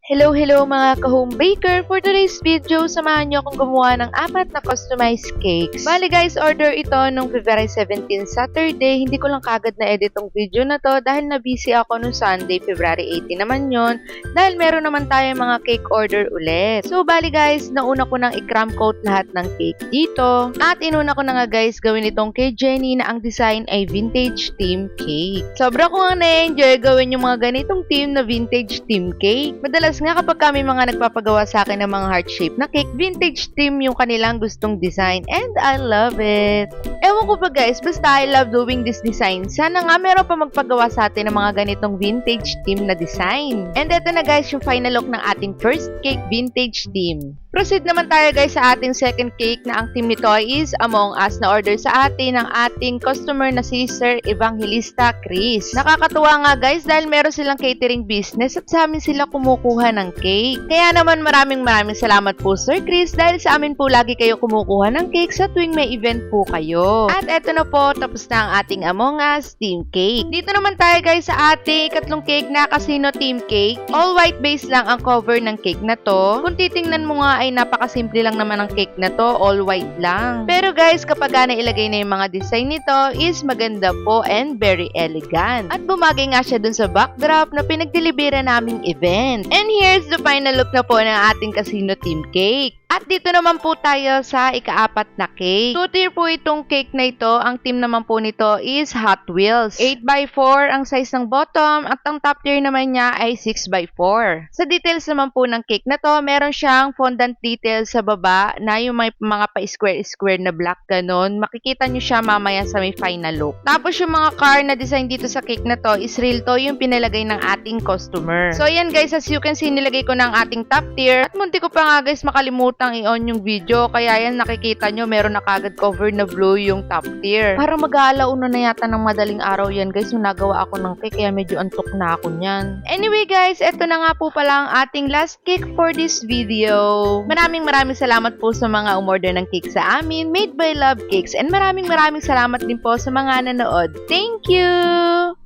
Hello mga ka-home baker! For today's video, samahan nyo akong gumawa ng 4 na customized cakes. Bali guys, order ito nung February 17 Saturday. Hindi ko lang kagad na-edit tong video na to dahil na-busy ako nung Sunday, February 18 naman yon. Dahil meron naman tayo mga cake order ulit. So bali guys, nauna ko nang i-cram coat lahat ng cake dito. At inuna ko na nga guys gawin itong kay Jenny na ang design ay vintage theme cake. Sobra ko nga na-enjoy gawin yung mga ganitong theme na vintage theme cake. Madalas nga kapag kami mga nagpapagawa sa akin ng mga heart shape na cake, vintage theme yung kanilang gustong design and I love it. Ewan ko ba guys, basta I love doing this design. Sana nga meron pa magpagawa sa atin ng mga ganitong vintage theme na design. And eto na guys yung final look ng ating first cake vintage theme. Proceed naman tayo guys sa ating second cake na ang theme nito is Among Us na order sa atin ng ating customer na si Sir Evangelista Chris. Nakakatuwa nga guys dahil meron silang catering business at sa amin sila kumukuha ng cake. Kaya naman maraming salamat po Sir Chris dahil sa amin po lagi kayo kumukuha ng cake sa tuwing may event po kayo. At eto na po, tapos na ang ating Among Us theme cake. Dito naman tayo guys sa ating ikatlong cake na casino theme cake. All white base lang ang cover ng cake na to. Kung titingnan mo nga ay napakasimple lang naman ang cake na to, all white lang. Pero guys, kapag nailagay na yung mga design nito is maganda po and very elegant. At bumagay nga siya dun sa backdrop na pinagdelibera naming event. And here's the final look na po ng ating casino theme cake. At dito naman po tayo sa ika-4 na cake. 2-tier po itong cake na ito. Ang theme naman po nito is Hot Wheels. 8x4 ang size ng bottom at ang top tier naman niya ay 6x4. Sa details naman po ng cake na to, meron siyang fondant details sa baba na yung may mga pa-square-square na black ganon. Makikita nyo siya mamaya sa may final look. Tapos yung mga car na design dito sa cake na to is real to yung pinalagay ng ating customer. So ayan guys, as you can see, nilagay ko ng ating top tier. At munti ko pa nga guys makalimutan i-on yung video. Kaya yan nakikita nyo meron na kagad cover na blue yung top tier. Para mag-aalauna na yata ng madaling araw yan guys yung nagawa ako ng cake kaya medyo antok na ako nyan. Anyway guys, eto na nga po pala ang ating last cake for this video. Maraming salamat po sa mga umorder ng cake sa amin, Made by Love Cakes, and maraming salamat din po sa mga nanood. Thank you!